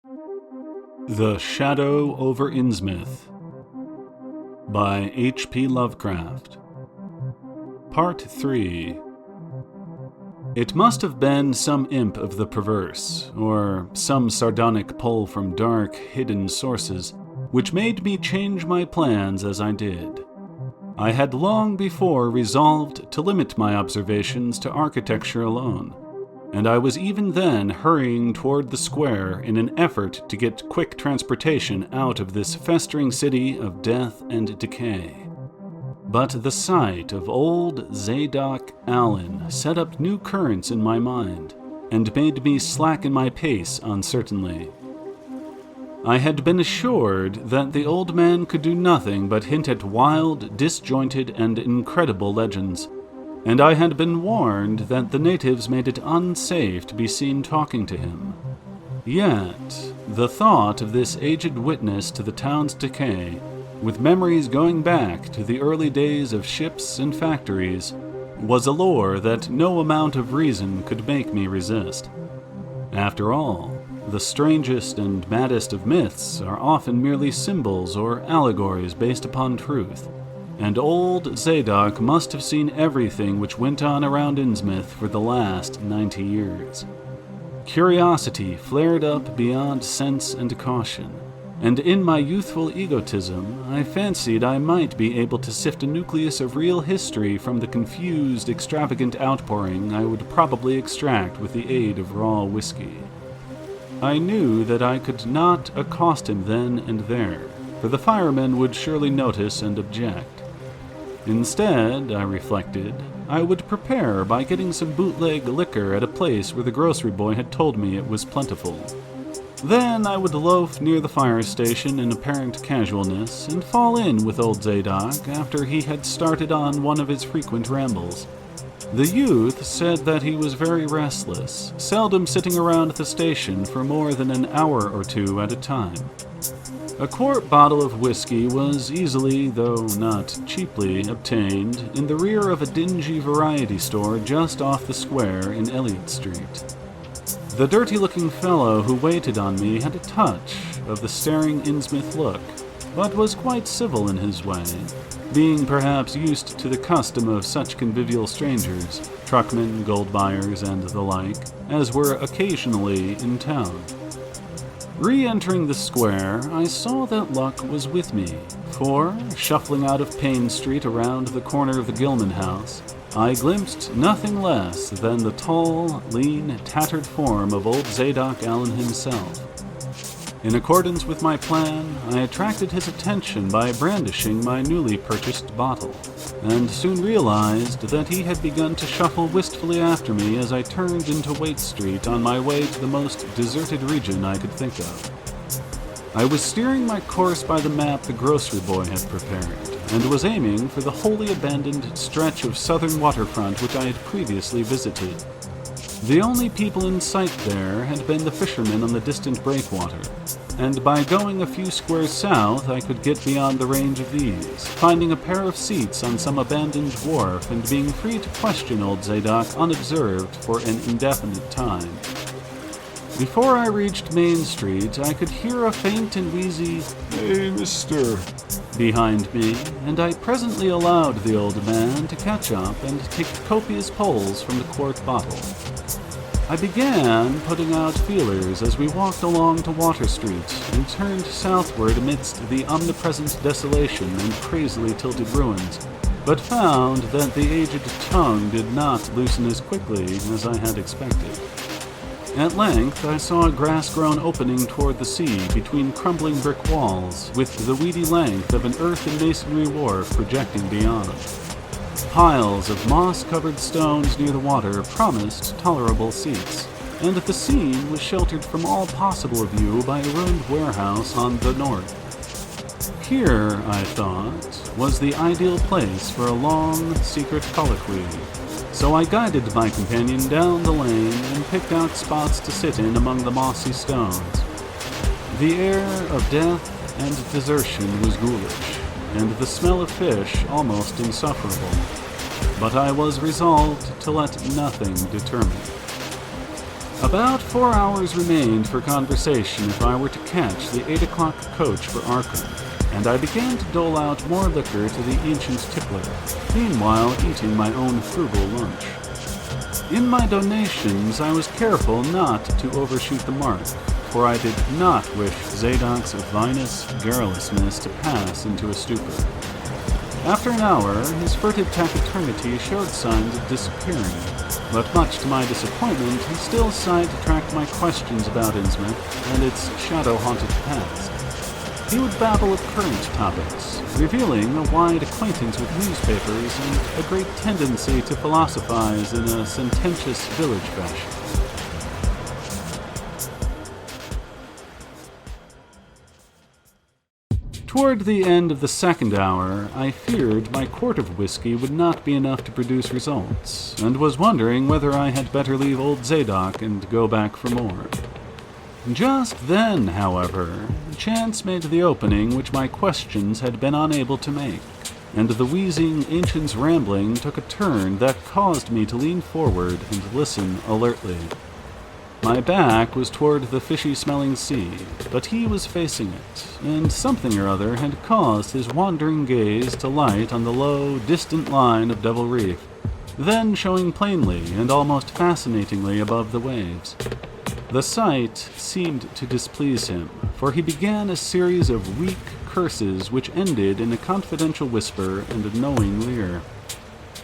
The Shadow over Innsmouth by H.P. Lovecraft. Part 3. It must have been some imp of the perverse, or some sardonic pull from dark, hidden sources, which made me change my plans as I did. I had long before resolved to limit my observations to architecture alone, and I was even then hurrying toward the square in an effort to get quick transportation out of this festering city of death and decay. But the sight of old Zadok Allen set up new currents in my mind, and made me slacken my pace uncertainly. I had been assured that the old man could do nothing but hint at wild, disjointed, and incredible legends, and I had been warned that the natives made it unsafe to be seen talking to him. Yet, the thought of this aged witness to the town's decay, with memories going back to the early days of ships and factories, was a lure that no amount of reason could make me resist. After all, the strangest and maddest of myths are often merely symbols or allegories based upon truth, and old Zadok must have seen everything which went on around Innsmouth for the last 90 years. Curiosity flared up beyond sense and caution, and in my youthful egotism, I fancied I might be able to sift a nucleus of real history from the confused, extravagant outpouring I would probably extract with the aid of raw whiskey. I knew that I could not accost him then and there, for the firemen would surely notice and object. Instead, I reflected, I would prepare by getting some bootleg liquor at a place where the grocery boy had told me it was plentiful. Then I would loaf near the fire station in apparent casualness and fall in with old Zadok after he had started on one of his frequent rambles. The youth said that he was very restless, seldom sitting around the station for more than an hour or two at a time. A quart bottle of whiskey was easily, though not cheaply, obtained in the rear of a dingy variety store just off the square in Elliott Street. The dirty-looking fellow who waited on me had a touch of the staring Innsmouth look, but was quite civil in his way, being perhaps used to the custom of such convivial strangers, truckmen, gold buyers, and the like, as were occasionally in town. Re-entering the square, I saw that luck was with me, for, shuffling out of Payne Street around the corner of the Gilman house, I glimpsed nothing less than the tall, lean, tattered form of old Zadok Allen himself. In accordance with my plan, I attracted his attention by brandishing my newly purchased bottle, and soon realized that he had begun to shuffle wistfully after me as I turned into Waite Street on my way to the most deserted region I could think of. I was steering my course by the map the grocery boy had prepared, and was aiming for the wholly abandoned stretch of southern waterfront which I had previously visited. The only people in sight there had been the fishermen on the distant breakwater, and by going a few squares south I could get beyond the range of these, finding a pair of seats on some abandoned wharf and being free to question old Zadok unobserved for an indefinite time. Before I reached Main Street, I could hear a faint and wheezy, "Hey, mister," behind me, and I presently allowed the old man to catch up and take copious pulls from the quart bottle. I began putting out feelers as we walked along to Water Street and turned southward amidst the omnipresent desolation and crazily tilted ruins, but found that the aged tongue did not loosen as quickly as I had expected. At length, I saw a grass-grown opening toward the sea between crumbling brick walls, with the weedy length of an earth and masonry wharf projecting beyond. Piles of moss-covered stones near the water promised tolerable seats, and the scene was sheltered from all possible view by a ruined warehouse on the north. Here, I thought, was the ideal place for a long, secret colloquy, so I guided my companion down the lane and picked out spots to sit in among the mossy stones. The air of death and desertion was ghoulish, and the smell of fish almost insufferable, but I was resolved to let nothing deter me. About 4 hours remained for conversation if I were to catch the 8 o'clock coach for Arkham, and I began to dole out more liquor to the ancient tippler, meanwhile eating my own frugal lunch. In my donations, I was careful not to overshoot the mark, for I did not wish Zadok's vinous garrulousness to pass into a stupor. After an hour, his furtive taciturnity showed signs of disappearing, but much to my disappointment, he still sidetracked my questions about Innsmouth and its shadow-haunted past. He would babble of current topics, revealing a wide acquaintance with newspapers and a great tendency to philosophize in a sententious village fashion. Toward the end of the second hour, I feared my quart of whiskey would not be enough to produce results, and was wondering whether I had better leave old Zadok and go back for more. Just then, however, chance made the opening which my questions had been unable to make, and the wheezing ancient's rambling took a turn that caused me to lean forward and listen alertly. My back was toward the fishy-smelling sea, but he was facing it, and something or other had caused his wandering gaze to light on the low, distant line of Devil Reef, then showing plainly and almost fascinatingly above the waves. The sight seemed to displease him, for he began a series of weak curses which ended in a confidential whisper and a knowing leer.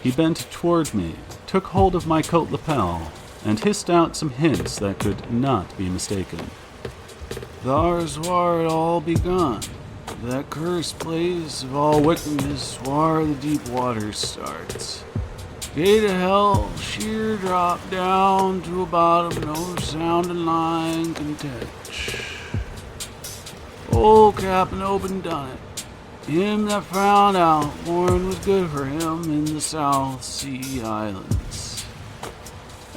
He bent toward me, took hold of my coat lapel, and hissed out some hints that could not be mistaken. "Thar's whar it all begun. That cursed place of all wickedness whar the deep water starts. Gate of hell, sheer drop down to a bottom no sounding line can touch. Old Captain Open done it. Him that found out more'n was good for him in the South Sea Islands.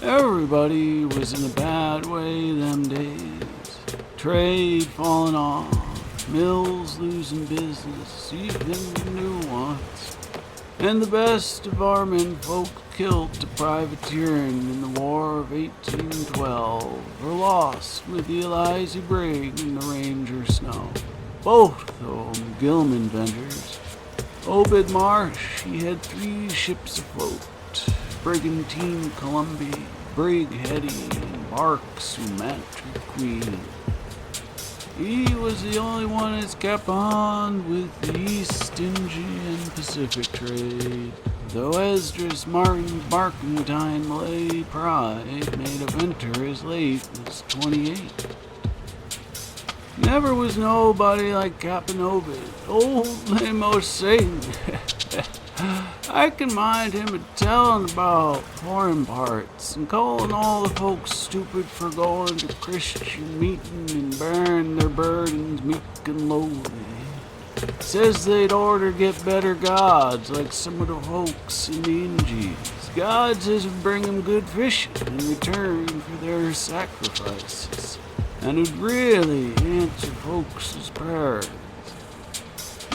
Everybody was in a bad way them days. Trade falling off, mills losing business, even new ones. And the best of our menfolk killed to privateering in the War of 1812 or lost with the Eliza Brig and the Ranger Snow. Both of them Gilman ventures. Obed Marsh, he had 3 ships afloat. Brigantine Columbia, Brig Hetty, and Bark Sumatra Queen. He was the only one that's kept on with the East Indian Pacific trade, though Esdras Martin's barkentine Malay pride made a venture as late as 28. Never was nobody like Captain Obed, old lame-o Satan. I can mind him a-tellin' about foreign parts and calling all the folks stupid for going to Christian meeting and bearing their burdens meek and lowly. Says they'd orter get better gods like some of the folks in the Injies. Gods as would bring 'em good fishing in return for their sacrifices, and would really answer folks' prayers.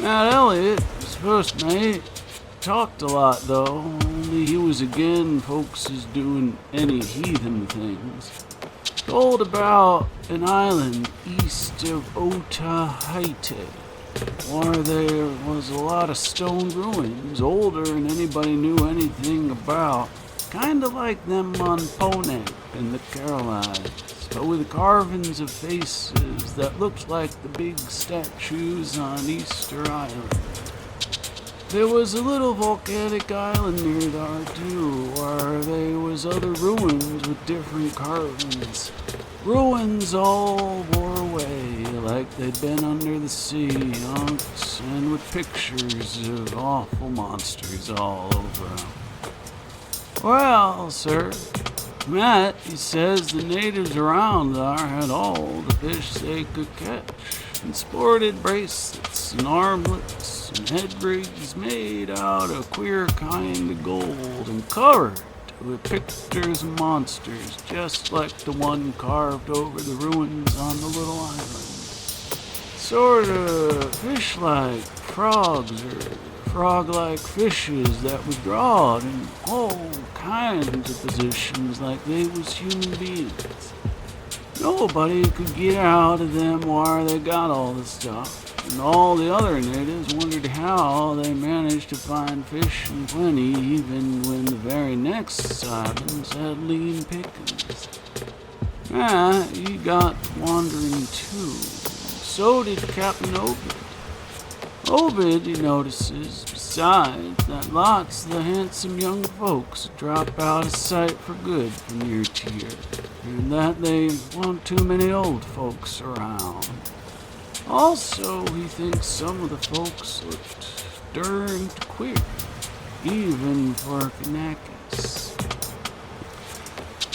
Matt Elliott, his first mate, talked a lot, though, only he was agin folks is doing any heathen things. Told about an island east of Otaheite, where there was a lot of stone ruins, older than anybody knew anything about, kinda like them on Ponak in the Carolines, but with carvings of faces that looked like the big statues on Easter Island. There was a little volcanic island near there, too, where there was other ruins with different carvings. Ruins all wore away like they'd been under the sea, hunks, and with pictures of awful monsters all over 'em. Well, sir, Matt, he says the natives around there had all the fish they could catch, and sported bracelets and armlets and head rigs made out of queer kind of gold and covered with pictures of monsters just like the one carved over the ruins on the little island. Sort of fish-like frogs or frog-like fishes that were drawed in all kinds of positions like they was human beings. Nobody could get out of them where they got all the stuff, and all the other natives wondered how they managed to find fish in plenty even when the very next islands had lean pickings. He got wandering too. So did Captain Obed. Obed, he notices, besides, that lots of the handsome young folks drop out of sight for good from year to year, and that they want too many old folks around. Also, he thinks some of the folks looked darned queer, even for Kanakis.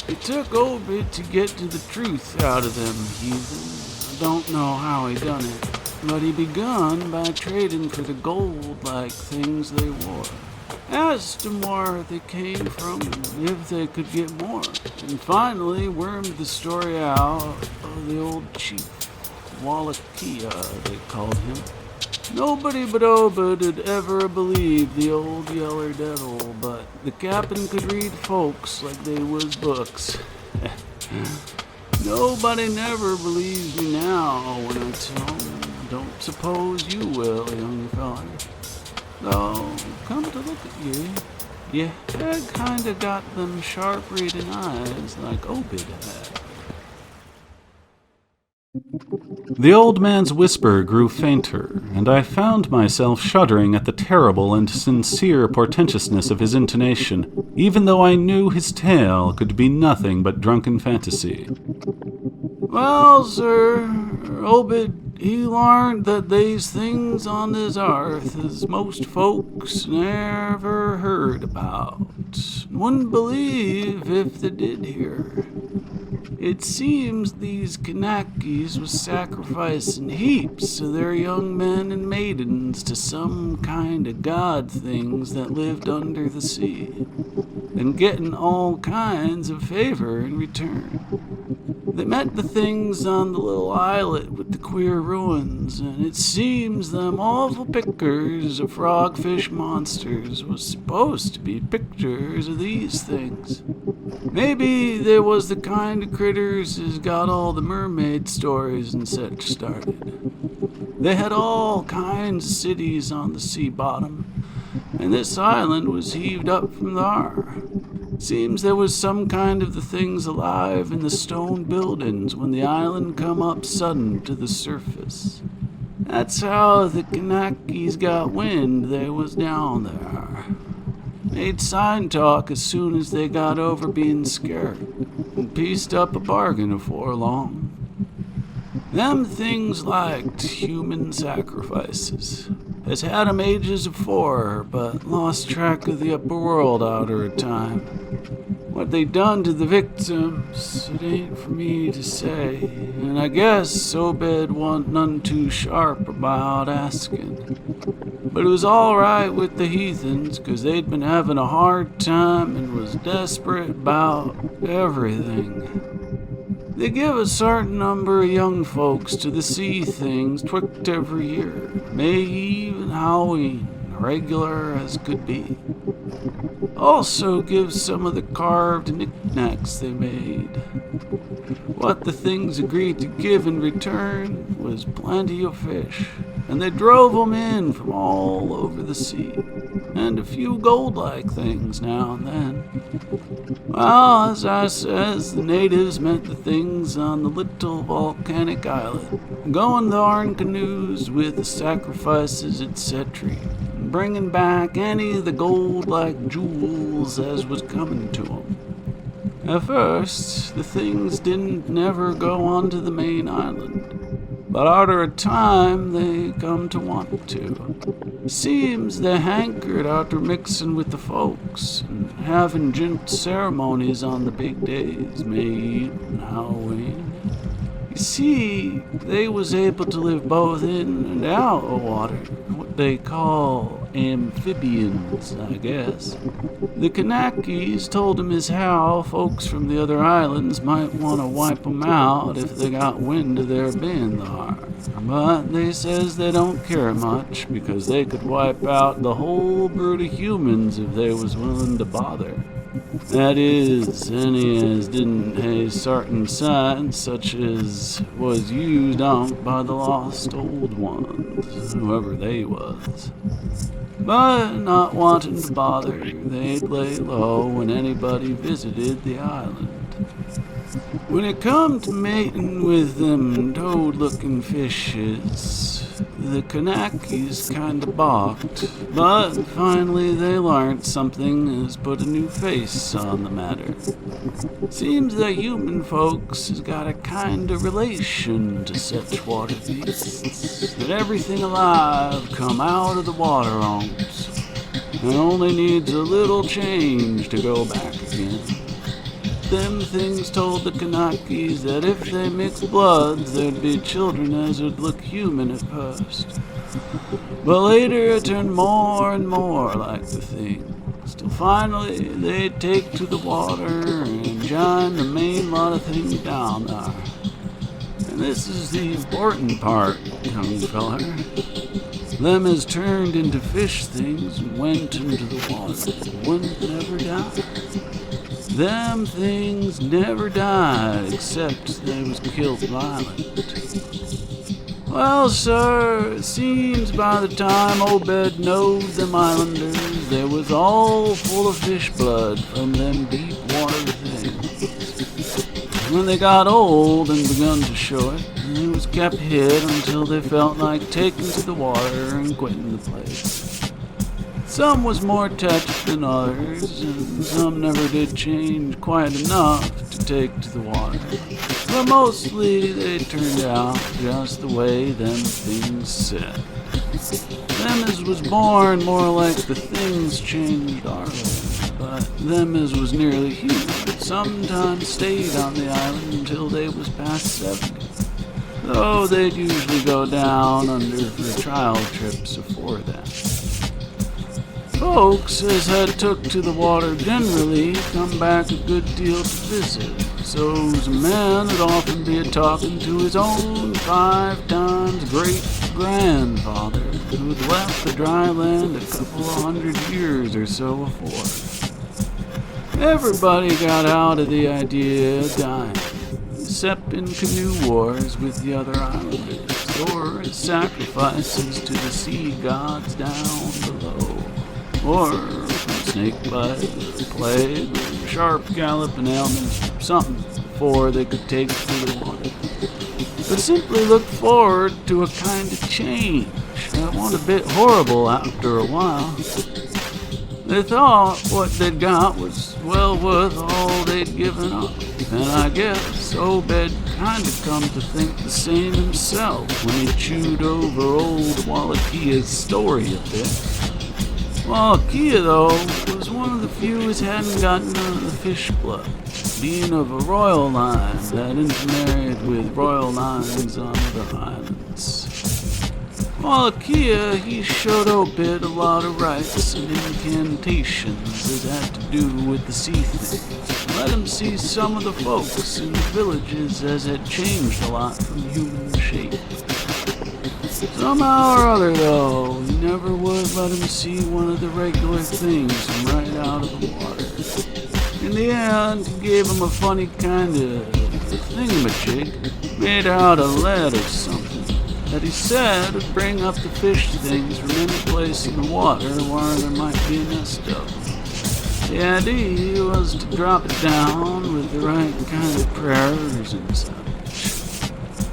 It took Obed to get to the truth out of them heathen. I don't know how he done it, but he begun by trading for the gold-like things they wore. Asked them where they came from and if they could get more, and finally wormed the story out of the old chief, Wallachia, they called him. Nobody but Obed had ever believed the old yeller devil, but the captain could read folks like they was books. Nobody never believes me now when I tell them. Don't suppose you will, young fella. Though, come to look at you, you had kinda got them sharp reading eyes like Obed had. The old man's whisper grew fainter, and I found myself shuddering at the terrible and sincere portentousness of his intonation, even though I knew his tale could be nothing but drunken fantasy. Well, sir, Obed, he learned that these things on this earth as most folks never heard about. Wouldn't believe if they did hear. It seems these Kanakis was sacrificing heaps of their young men and maidens to some kind of god things that lived under the sea, and getting all kinds of favor in return. They met the things on the little islet with the queer ruins, and it seems them awful pictures of frogfish monsters was supposed to be pictures of these things. Maybe they was the kind of critters as got all the mermaid stories and such started. They had all kinds of cities on the sea bottom, and this island was heaved up from thar. Seems there was some kind of the things alive in the stone buildings when the island come up sudden to the surface. That's how the Kanakis got wind they was down there. Made sign talk as soon as they got over being scared, and pieced up a bargain afore long. Them things liked human sacrifices. Has had 'em ages afore, but lost track of the upper world arter a time. What they done to the victims, it ain't for me to say, and I guess Obed wasn't none too sharp about asking. But it was all right with the heathens, 'cause they'd been having a hard time and was desperate about everything. They give a certain number of young folks to the sea things twict every year, May Eve and Halloween, regular as could be. Also gives some of the carved knickknacks they made. What the things agreed to give in return was plenty of fish, and they drove 'em in from all over the sea, and a few gold-like things now and then. Well, as I says, the natives met the things on the little volcanic island, going thar in canoes with the sacrifices, etc., and bringing back any of the gold-like jewels as was coming to 'em. At first, the things didn't never go onto the main island, but arter a time they come to want to. Seems they hankered after mixing with the folks and having gent ceremonies on the big days, May Eve and Halloween. You see, they was able to live both in and out of water, what they call amphibians, I guess. The Kanakis told him as how folks from the other islands might want to wipe 'em out if they got wind of their being there. But they says they don't care much because they could wipe out the whole brood of humans if they was willing to bother. That is, any as didn't hae certain signs such as was used on by the lost old ones, whoever they was. But not wanting to bother, they'd lay low when anybody visited the island. When it come to mating with them toad-looking fishes, the Kanakis kinda balked, but finally they learnt something has put a new face on the matter. Seems that human folks has got a kinda relation to such water beasts, that everything alive come out of the water on't, and only needs a little change to go back again. Them things told the Kanakis that if they mixed bloods, there'd be children as would look human at first. But later it turned more and more like the things, till finally they'd take to the water and join the main lot of things down there. And this is the important part, young feller. Them as turned into fish things and went into the water wouldn't never die. Them things never died, except they was killed violent. Well, sir, it seems by the time Obed knowed them islanders, they was all full of fish blood from them deep water things. When they got old and begun to show it, they was kept hid until they felt like taking to the water and quitting the place. Some was more touched than others, and some never did change quite enough to take to the water. But mostly they turned out just the way them things said. Them as was born more like the things changed our way, but them as was nearly human sometimes stayed on the island until they was past 70. Though they'd usually go down under for trial trips afore that. Folks as had took to the water generally come back a good deal to visit. So's a man would often be a-talking to his own 5 times great-grandfather who'd left the dry land a couple of 100 years or so afore. Everybody got out of the idea of dying, except in canoe wars with the other islanders, or as sacrifices to the sea gods down below. Or snake bite, or plague, or sharp galloping ailments, something before they could take to the water. But simply looked forward to a kind of change that wasn't a bit horrible after a while. They thought what they'd got was well worth all they'd given up, and I guess Obed kind of come to think the same himself when he chewed over old Wallachia story a bit. Wallachia, though, was one of the few as hadn't gotten none of the fish blood, being of a royal line that intermarried with royal lines on the islands. Wallachia, he showed Obed a lot of rites and incantations that had to do with the sea things. Let him see some of the folks in the villages as had changed a lot from human shape. Somehow or other, though, he never would let him see one of the regular things from right out of the water. In the end, he gave him a funny kind of thingamajig made out of lead or something that he said would bring up the fish things from any place in the water where there might be a nest of them. The idea was to drop it down with the right kind of prayers and such.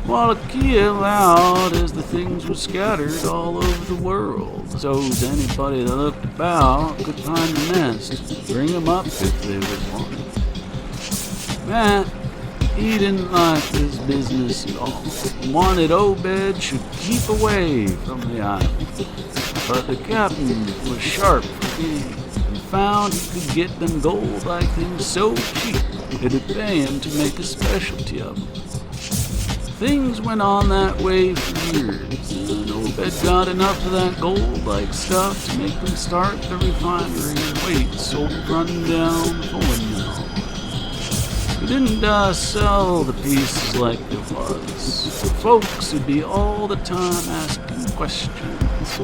Wallachia allowed as the things were scattered all over the world, so's anybody that looked about could find a nest and bring 'em up if they was wanted. Matt, he didn't like this business at all, and wanted Obed should keep away from the island. But the captain was sharp for game, and found he could get them gold-like things so cheap it'd pay him to make a specialty of them. Things went on that way for years, and Obed got enough of that gold-like stuff to make them start the refinery and Waite's old run-down pulling mill. He didn't sell the pieces like it was. Folks would be all the time asking questions.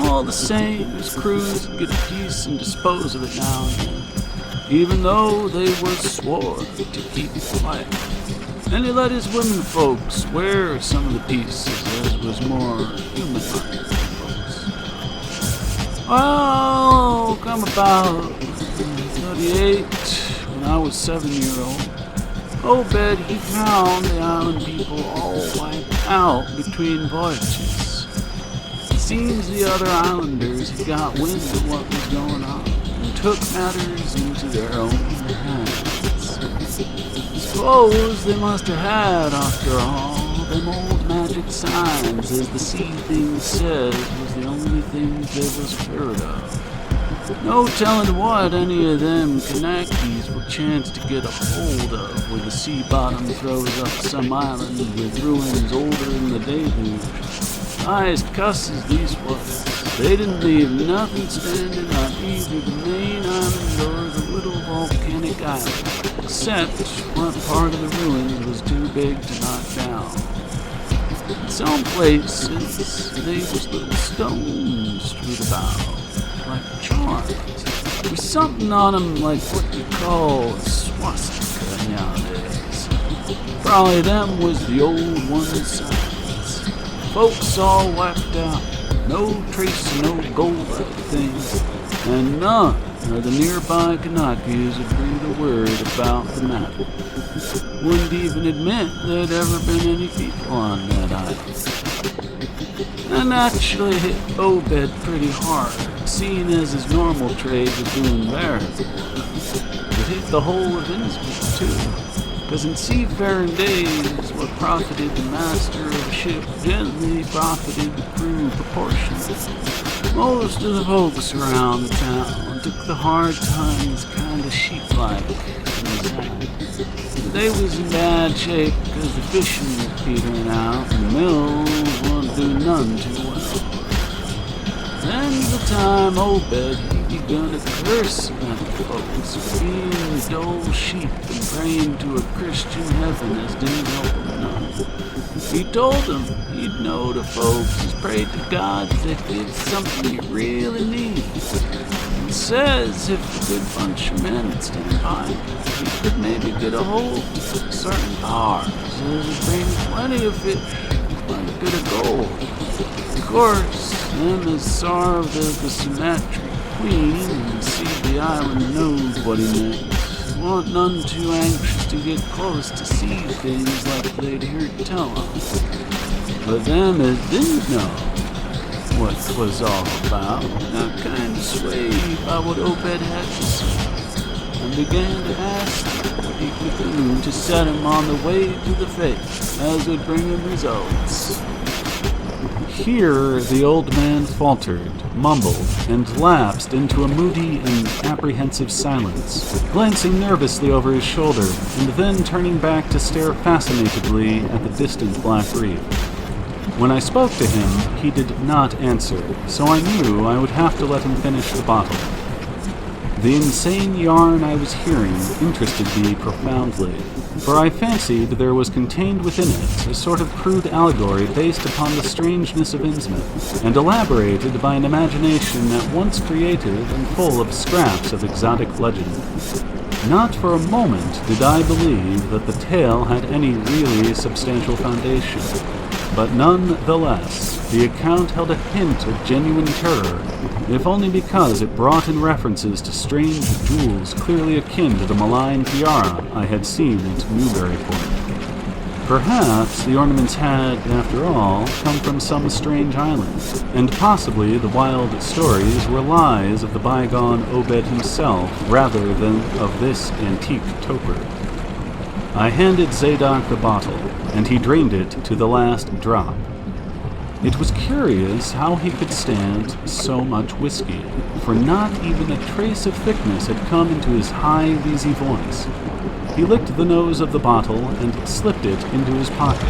All the same, his crews would get a piece and dispose of it now and then, even though they were swore to keep quiet. And he let his women folks wear some of the pieces as was more human-like folks. Well, come about 38, when I was 7-year-old, Obed, he found the island people all wiped out between voyages. It seems the other islanders had got wind of what was going on and took matters into their own hands. Suppose they must have had, after all, them old magic signs, as the sea thing said, was the only things they was feared of. No telling what any of them Kanakis will chance to get a hold of when the sea bottom throws up some island with ruins older than the deluge. As cusses these was. They didn't leave nothing standing on either the main island or the little volcanic island, except one part of the ruins was too big to knock down. In some places, they was little stones strewed about, like charms, with something on them like what you call a swastika nowadays. Probably them was the old one's signs. Folks all wiped out, no trace of no gold-like things, and none of the nearby Kanakis would breathe a word about the matter. Wouldn't even admit there'd ever been any people on that island. And actually hit Obed pretty hard, seeing as his normal trade was doing very well. It hit the whole of Innsmouth, too, because in seafaring days, what profited the master of a ship gently profited the crew proportionally. Most of the folks around the town took the hard times kind of sheep-like in his hand. They was in bad shape because the fishing was petering out and the mills wasn't doing none too well. Then's the time Obed he begun to curse them folks for being dull sheep and praying to a Christian heaven as didn't help him none. He told them he'd know the folks as prayed to God that gives something you really need. And says if a good bunch of men would stand by him, he could maybe get a hold of certain powers that would bring plenty of fish, plenty good of gold. Of course, them as sarved as the Sumatra Queen and see the island knows what he meant. Weren't none too anxious to get close to see things like they'd heard tell of. But them as didn't know what 'twas all about got kind of swayed by what Obed had to say, and began to ask what he could do to set him on the way to the faith, as would bring him results. Here the old man faltered, mumbled, and lapsed into a moody and apprehensive silence, glancing nervously over his shoulder, and then turning back to stare fascinatedly at the distant black reef. When I spoke to him, he did not answer, so I knew I would have to let him finish the bottle. The insane yarn I was hearing interested me profoundly, for I fancied there was contained within it a sort of crude allegory based upon the strangeness of Innsmouth, and elaborated by an imagination at once creative and full of scraps of exotic legend. Not for a moment did I believe that the tale had any really substantial foundation, but none-the-less, the account held a hint of genuine terror, if only because it brought in references to strange jewels clearly akin to the malign tiara I had seen at Newburyport. Perhaps the ornaments had, after all, come from some strange island, and possibly the wild stories were lies of the bygone Obed himself rather than of this antique toper. I handed Zadok the bottle, and he drained it to the last drop. It was curious how he could stand so much whiskey, for not even a trace of thickness had come into his high, wheezy voice. He licked the nose of the bottle and slipped it into his pocket,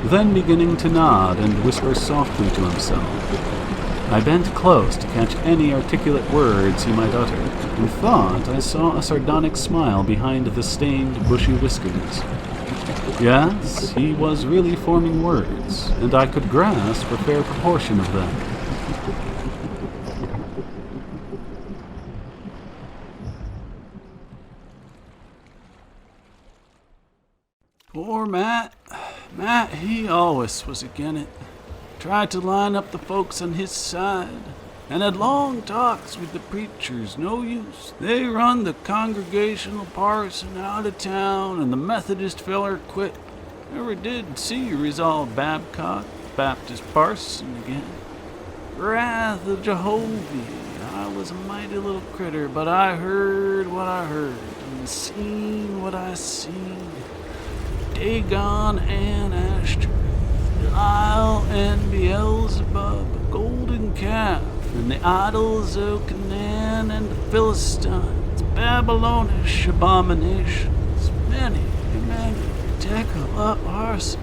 then beginning to nod and whisper softly to himself. I bent close to catch any articulate words he might utter, and thought I saw a sardonic smile behind the stained, bushy whiskers. Yes, he was really forming words, and I could grasp a fair proportion of them. Poor Matt. Matt, he always was agin it. Tried to line up the folks on his side, and had long talks with the preachers, no use. They run the Congregational parson out of town, and the Methodist feller quit. Never did see Resolve Babcock, Baptist parson, again. Wrath of Jehovah, I was a mighty little critter, but I heard what I heard, and seen what I seen. Dagon and Ashtor, Belial and Beelzebub, a golden calf, and the idols of Canaan and the Philistines, Babylonish abominations, many, tackle up arson.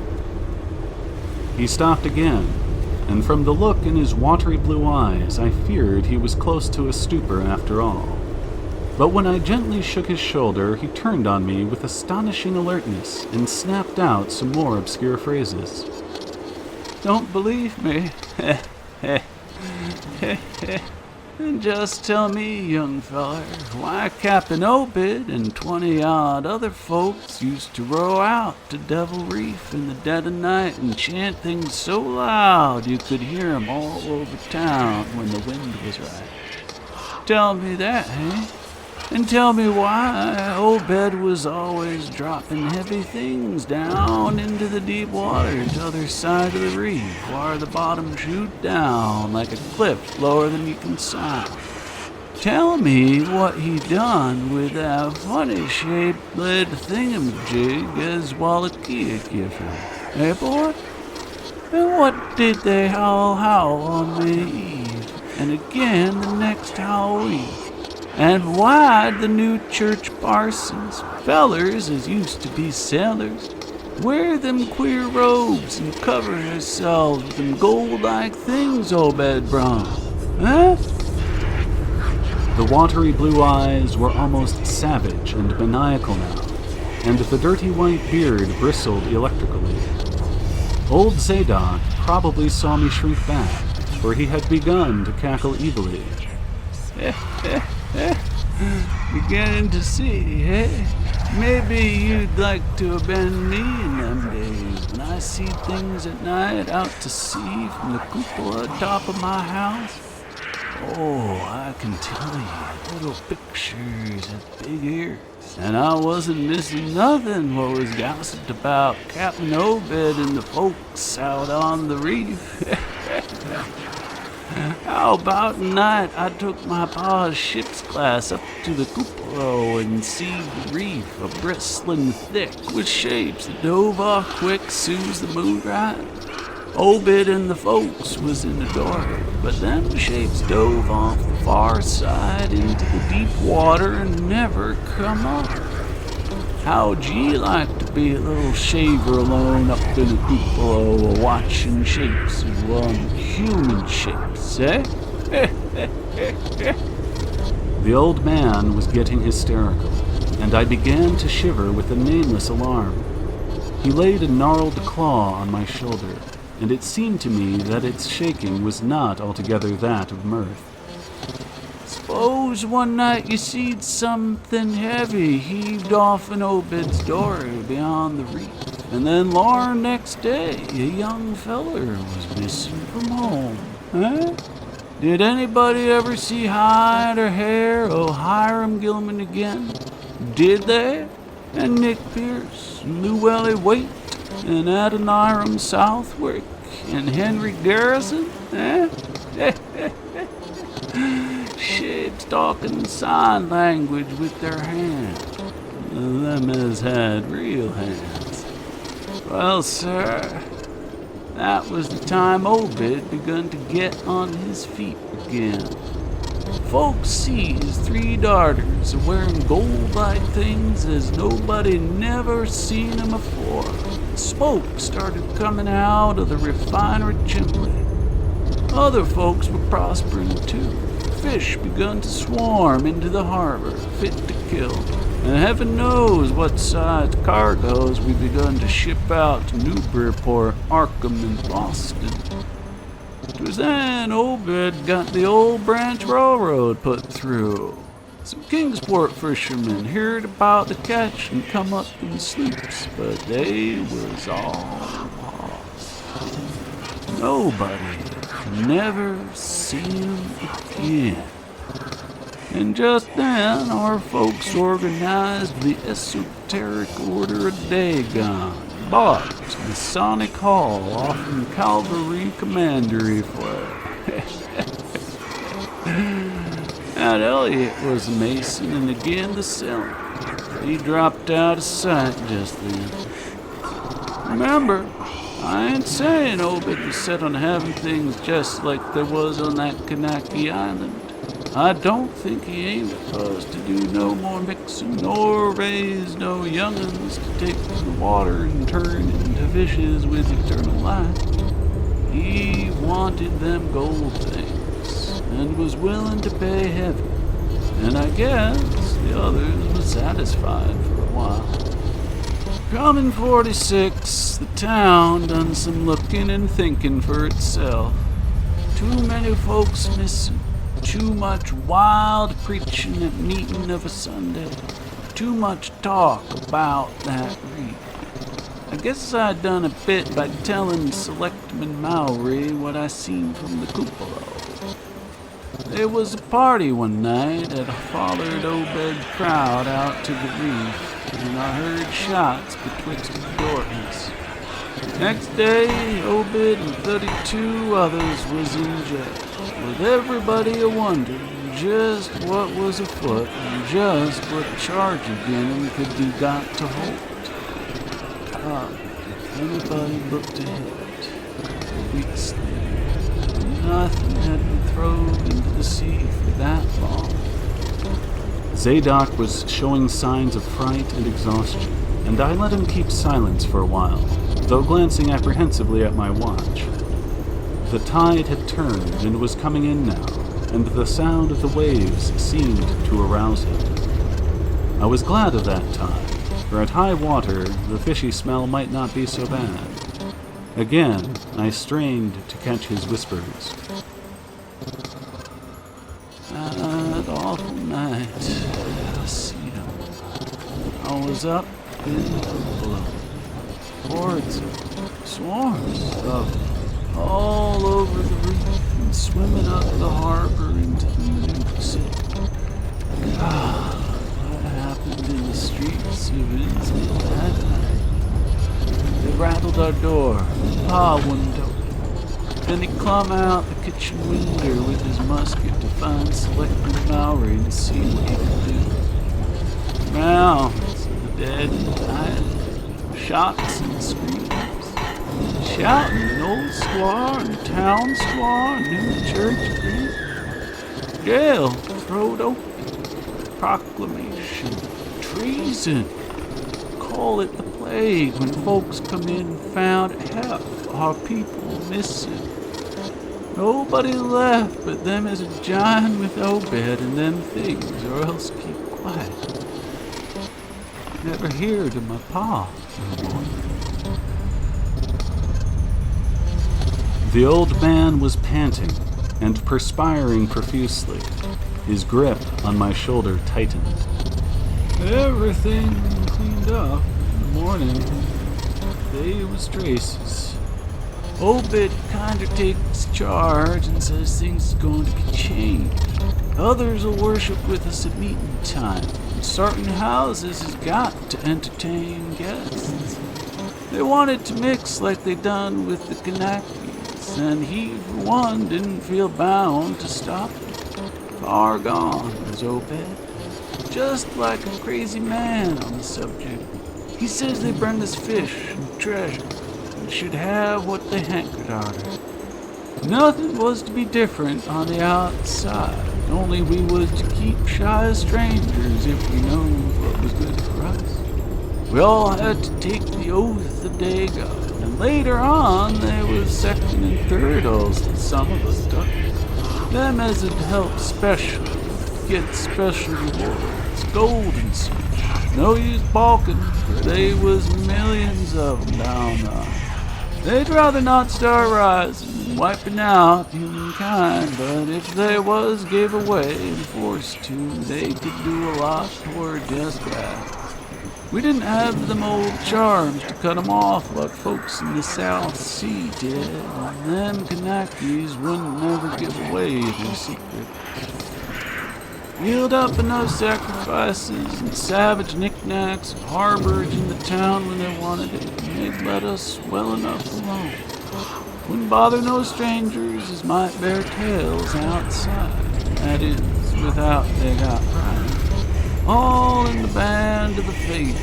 He stopped again, and from the look in his watery blue eyes, I feared he was close to a stupor after all. But when I gently shook his shoulder, he turned on me with astonishing alertness and snapped out some more obscure phrases. Don't believe me? And just tell me, young feller, why Captain Obed and 20-odd other folks used to row out to Devil Reef in the dead of night and chant things so loud you could hear 'em all over town when the wind was right. Tell me that, eh? And tell me why Obed was always dropping heavy things down into the deep water t'other side of the reef, where the bottom shoot down like a cliff lower than you can sign. Tell me what he done with that funny-shaped lead thingamajig as Wallachia give him, eh, boy? And what did they howl on May Eve, and again the next Halloween? And why'd the new church parsons, fellers as used to be sailors, wear them queer robes and cover themselves with them gold-like things Obed brung, huh? The watery blue eyes were almost savage and maniacal now, and the dirty white beard bristled electrically. Old Zadok probably saw me shrink back, for he had begun to cackle evilly. Beginning to see, eh? Maybe you'd like to have been me in them days when I see things at night out to sea from the cupola top of my house. Oh, I can tell you, little pictures have big ears. And I wasn't missing nothing what was gossiped about Captain Obed and the folks out on the reef. How about night I took my pa's ship's glass up to the cupola and see the reef a bristling thick with shapes that dove off quick soon's the moon rise. Obed and the folks was in the dory, but them shapes dove off the far side into the deep water and never come up. How'd ye like to be a little shaver alone up in a cupola watching shapes of human shapes, eh? The old man was getting hysterical, and I began to shiver with a nameless alarm. He laid a gnarled claw on my shoulder, and it seemed to me that its shaking was not altogether that of mirth. Suppose one night you seed something heavy heaved off in Obed's dory beyond the reef, and then Lorne next day a young feller was missing from home, eh? Did anybody ever see hide or hair o' Hiram Gilman again? Did they? And Nick Pierce, and Llewellyn Waite, and Adoniram Southwick, and Henry Garrison, eh? Shapes talking sign language with their hands. Them as had real hands. Well, sir, that was the time Obed begun to get on his feet again. Folks sees 3 darters a-wearing gold-like things as nobody never seen 'em afore. Smoke started coming out of the refinery chimney. Other folks were prospering too. Fish begun to swarm into the harbor, fit to kill. And heaven knows what size cargoes we begun to ship out to Newburyport, Arkham, and Boston. It was then Obed got the Old Branch Railroad put through. Some Kingsport fishermen heard about the catch and come up in sloops, but they was all lost. Nobody never seen him again. And just then, our folks organized the Esoteric Order of Dagon, bought Masonic Hall off in Calvary Commandery for Aunt Elliot was a Mason, and again the cylinder. He dropped out of sight just then. Remember, I ain't saying Obed was set on having things just like there was on that Kanaki Island. I don't think he aimed for us to do no more mixing, nor raise no young'uns to take to the water and turn into fishes with eternal life. He wanted them gold things, and was willing to pay heavy. And I guess the others were satisfied for a while. Come in 46, the town done some looking and thinking for itself. Too many folks missing. Too much wild preaching at meeting of a Sunday. Too much talk about that reef. I guess I done a bit by telling Selectman Mowry what I seen from the cupola. There was a party one night that followed Obed crowd out to the reef, and I heard shots betwixt the darkness. Next day, Obed and 32 others was in jail, with everybody a-wondering just what was afoot and just what charge again him could be got to hold. If anybody looked ahead, weeks later, nothing had been thrown into the sea for that long. Zadok was showing signs of fright and exhaustion, and I let him keep silence for a while, though glancing apprehensively at my watch. The tide had turned and was coming in now, and the sound of the waves seemed to arouse him. I was glad of that tide, for at high water the fishy smell might not be so bad. Again, I strained to catch his whispers. That awful night, I see him. I was up in the below. Hordes, swarms of them, all over the reef and swimming up the harbor into the New City. God, what happened in the streets of Innsmouth that night? They rattled our door, Pa wouldn't open. Then he clomb out the kitchen window with his musket to find Selectman Mowry and see what he could do. Mounds of the dead and dying, shots and screams, shouting an old squaw and a town squaw and new church priest. Jail throwed open, proclamation, treason. Call it the plague when folks come in and found half our people missing. Nobody left but them as a giant with Obed and them things, or else keep quiet. Never heard of my pa no more. The old man was panting and perspiring profusely. His grip on my shoulder tightened. Everything cleaned up in the morning. They was traces. Obed kinda takes charge and says things is going to be changed. Others will worship with us at meeting time. Certain houses has got to entertain guests. They wanted to mix like they done with the Kanakis, and he, for one, didn't feel bound to stop them. Far gone was Obed, just like a crazy man on the subject. He says they bring us fish and treasure, and should have what they hankered arter. Nothing was to be different on the outside, only we was to keep shy as strangers if we knowed what was good for us. We all had to take the oath of Dagon, and later on there was second and third oaths that some of us took. Them as had helped special, get special rewards, gold and such. No use balking, for they was millions of them down there. They'd rather not start rising and wiping out humankind, but if they was gave away and forced to, they could do a lot toward just that. We didn't have them old charms to cut 'em off like folks in the South Sea did, and them Kanaki's wouldn't never give away their secret. Yield up enough sacrifices and savage knickknacks and harborage in the town when they wanted it, and they'd let us well enough alone. Wouldn't bother no strangers as might bear tales outside, that is, without they got pride. All in the band of the faith,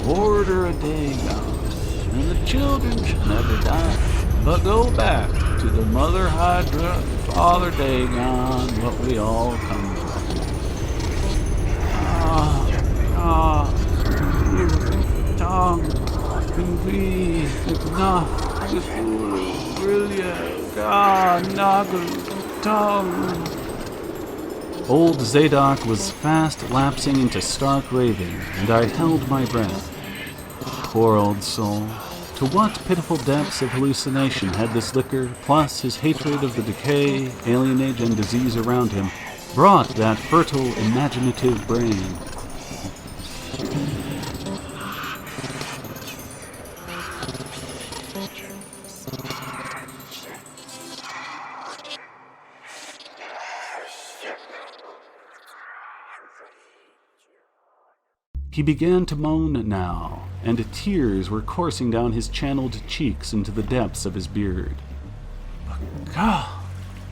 order a Dagon, and the children should never die, but go back to the Mother Hydra and Father Dagon, what we all come from. Tongue, can we not the fool, brilliant, God, Nagu, tongue. Old Zadok was fast lapsing into stark raving, and I held my breath. Poor old soul. To what pitiful depths of hallucination had this liquor, plus his hatred of the decay, alienage, and disease around him, brought that fertile, imaginative brain? He began to moan now, and tears were coursing down his channeled cheeks into the depths of his beard. But God,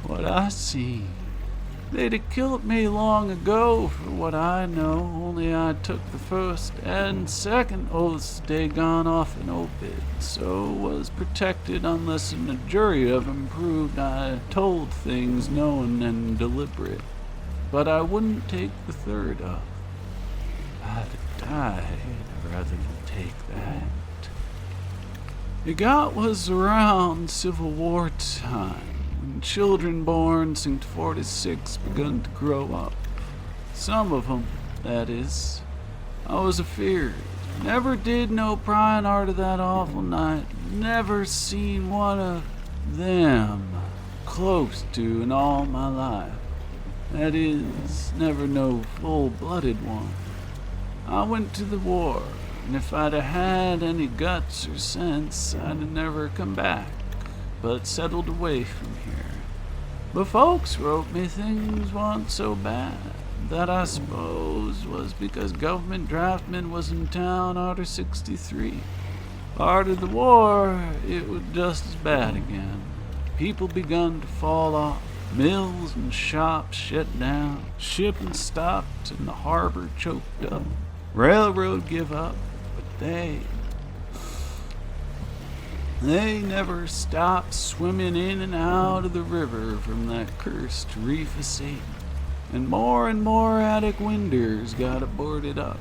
what I see. They'd have killed me long ago, for what I know, only I took the first and second oaths Dagon off an obit, so was protected unless in a jury of 'em proved I told things known and deliberate. But I wouldn't take the third oath. I'd died rather than take that. It was around Civil War time, when children born since 46 begun to grow up. Some of 'em, that is. I was afeard. Never did no prying arter that awful night. Never seen one of them close to in all my life. That is, never no full-blooded one. I went to the war, and if I'd had any guts or sense, I'd have never come back, but settled away from here. But folks wrote me things wasn't so bad. That I suppose was because government draftmen was in town arter 63. Arter the war, it was just as bad again. People begun to fall off. Mills and shops shut down. Shipping stopped and the harbor choked up. Railroad give up, but they never stopped swimming in and out of the river from that cursed reef of Satan. And more attic windows got boarded up.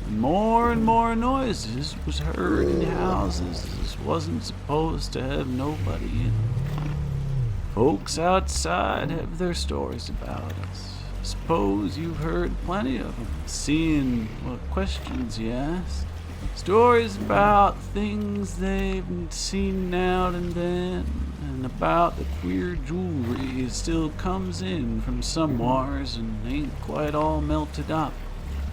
And more noises was heard in houses as wasn't supposed to have nobody in. Folks outside have their stories about us. Suppose you've heard plenty of them, seeing what questions you ask. Stories about things they've seen now and then, and about the queer jewelry that still comes in from somewheres and ain't quite all melted up.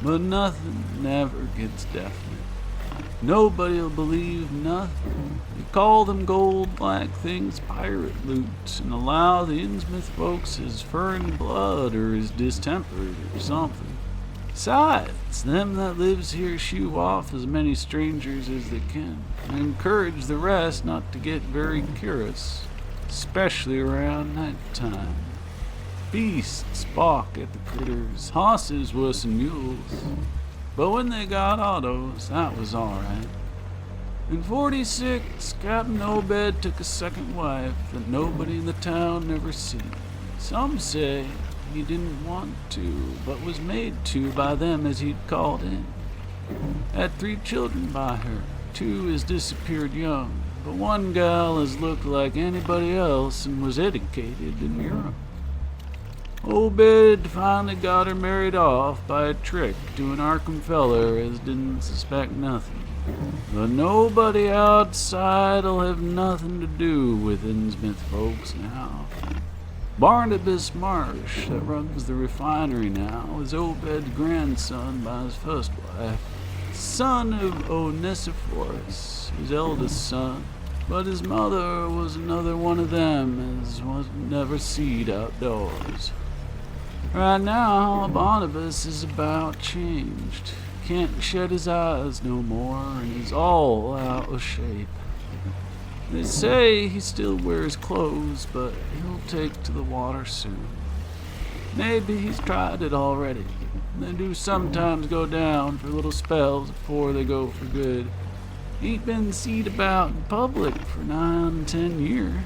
But nothing never gets definite. Nobody'll believe nothing. You call them gold-black things pirate loot and allow the Innsmouth folks is furrin blood or is distempered or something. Besides, them that lives here shoo off as many strangers as they can and encourage the rest not to get very curious, especially around night time. Beasts balk at the critters, hosses wuss than mules. But when they got autos, that was all right. In 46, Captain Obed took a second wife that nobody in the town never seen. Some say he didn't want to, but was made to by them as he'd called in. Had 3 children by her. 2 has disappeared young, but one gal has looked like anybody else and was educated in Europe. Obed finally got her married off by a trick to an Arkham feller as didn't suspect nothing. But nobody outside'll have nothing to do with Innsmouth folks now. Barnabas Marsh, that runs the refinery now, is Obed's grandson by his first wife, son of Onesiphorus, his eldest son. But his mother was another one of them as wasn't never seed outdoors. Right now, Barnabas is about changed. Can't shed his eyes no more and is all out of shape. They say he still wears clothes, but he'll take to the water soon. Maybe he's tried it already. They do sometimes go down for little spells before they go for good. Ain't been seen about in public for 9-10 years.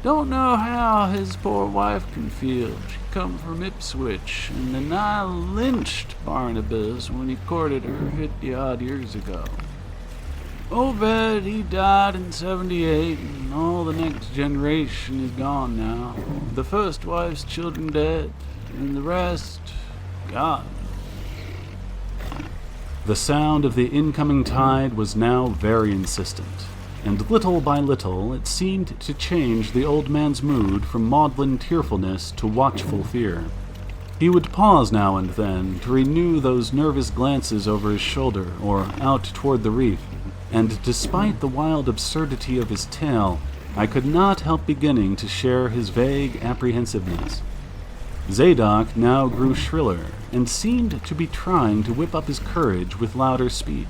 Don't know how his poor wife can feel. She come from Ipswich and the nigh lynched Barnabas when he courted her 50-odd years ago. Obed, he died in 78, and all the next generation is gone now. The first wife's children dead, and the rest gone. The sound of the incoming tide was now very insistent, and little by little it seemed to change the old man's mood from maudlin tearfulness to watchful fear. He would pause now and then to renew those nervous glances over his shoulder or out toward the reef, and despite the wild absurdity of his tale, I could not help beginning to share his vague apprehensiveness. Zadok now grew shriller, and seemed to be trying to whip up his courage with louder speech.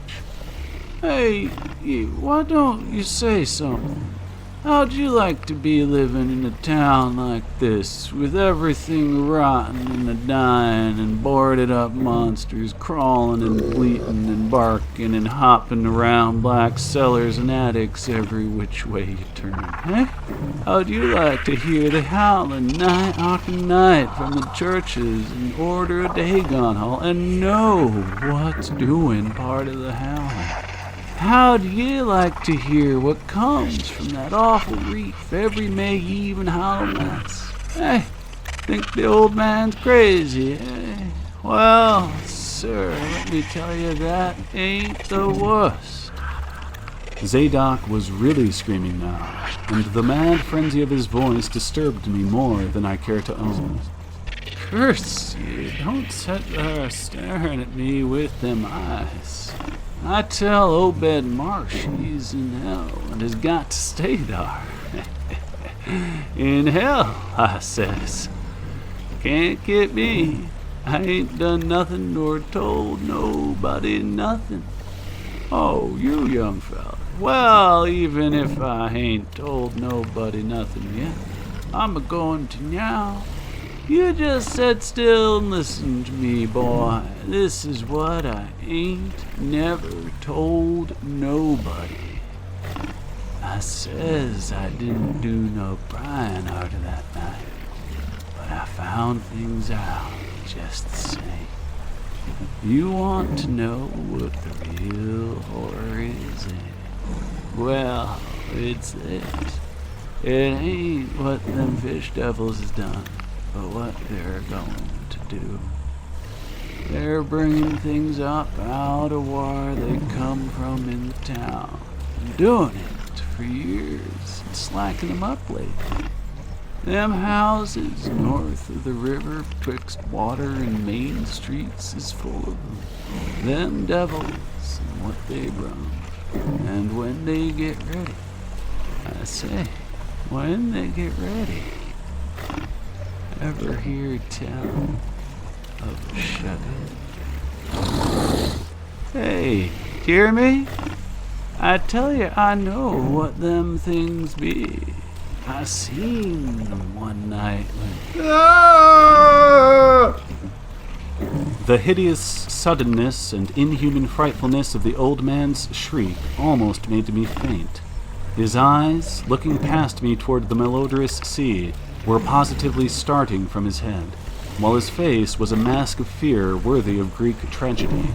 Hey, why don't you say something? How'd you like to be living in a town like this, with everything rotten and a-dying and boarded-up monsters crawling and bleating and barking and hopping around black cellars and attics every which way you turn, eh? How'd you like to hear the howling night after night from the churches and order a Dagon hall and know what's doing part of the howling? How'd you like to hear what comes from that awful reef every May Eve and Hallowmas? Hey, think the old man's crazy, eh? Well, sir, let me tell you that ain't the worst. Zadok was really screaming now, and the mad frenzy of his voice disturbed me more than I care to own. Curse you, don't sit there staring at me with them eyes. I tell Obed Marsh he's in hell and has got to stay there. In hell, I says. Can't get me. I ain't done nothing nor told nobody nothing. Oh, you young fella. Well, even if I ain't told nobody nothing yet, I'm a-going to now. You just sit still and listen to me, boy. This is what I ain't never told nobody. I says I didn't do no prying after that night, but I found things out just the same. You want to know what the real horror is, eh? Well, it's this. It ain't what them fish devils has done, but what they're going to do. They're bringing things up out of where they come from in the town, and doing it for years, and slacking them up lately. Them houses north of the river betwixt Water and Main Streets is full of them. Them devils and what they run. And when they get ready, I say, when they get ready, ever hear tell of a shut-in? Hey, hear me? I tell you, I know what them things be. I seen them one night when... The hideous suddenness and inhuman frightfulness of the old man's shriek almost made me faint. His eyes, looking past me toward the malodorous sea, were positively starting from his head, while his face was a mask of fear worthy of Greek tragedy.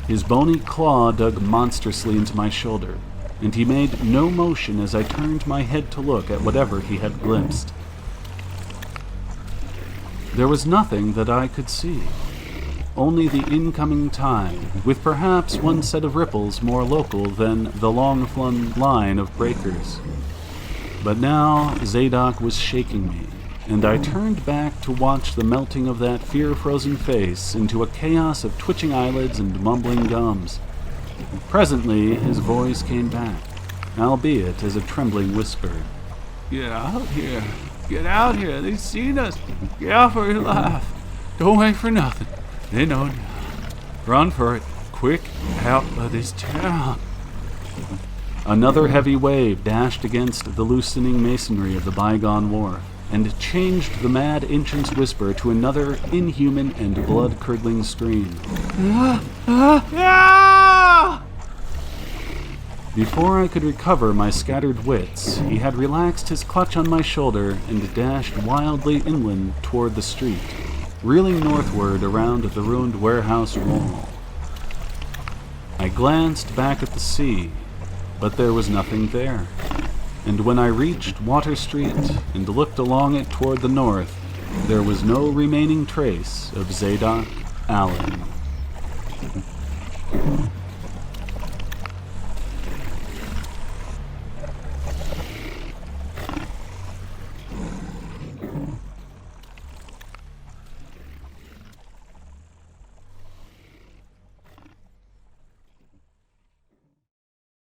His bony claw dug monstrously into my shoulder, and he made no motion as I turned my head to look at whatever he had glimpsed. There was nothing that I could see, only the incoming tide, with perhaps one set of ripples more local than the long-flung line of breakers. But now Zadok was shaking me, and I turned back to watch the melting of that fear-frozen face into a chaos of twitching eyelids and mumbling gums. Presently, his voice came back, albeit as a trembling whisper. Get out here. Get out here. They've seen us. Get out for your life. Don't wait for nothing. They know now. Run for it. Quick, out of this town. Another heavy wave dashed against the loosening masonry of the bygone wharf, and changed the mad ancient's whisper to another inhuman and blood-curdling scream. Before I could recover my scattered wits, he had relaxed his clutch on my shoulder and dashed wildly inland toward the street, reeling northward around the ruined warehouse wall. I glanced back at the sea, but there was nothing there, and when I reached Water Street and looked along it toward the north, there was no remaining trace of Zadok Allen.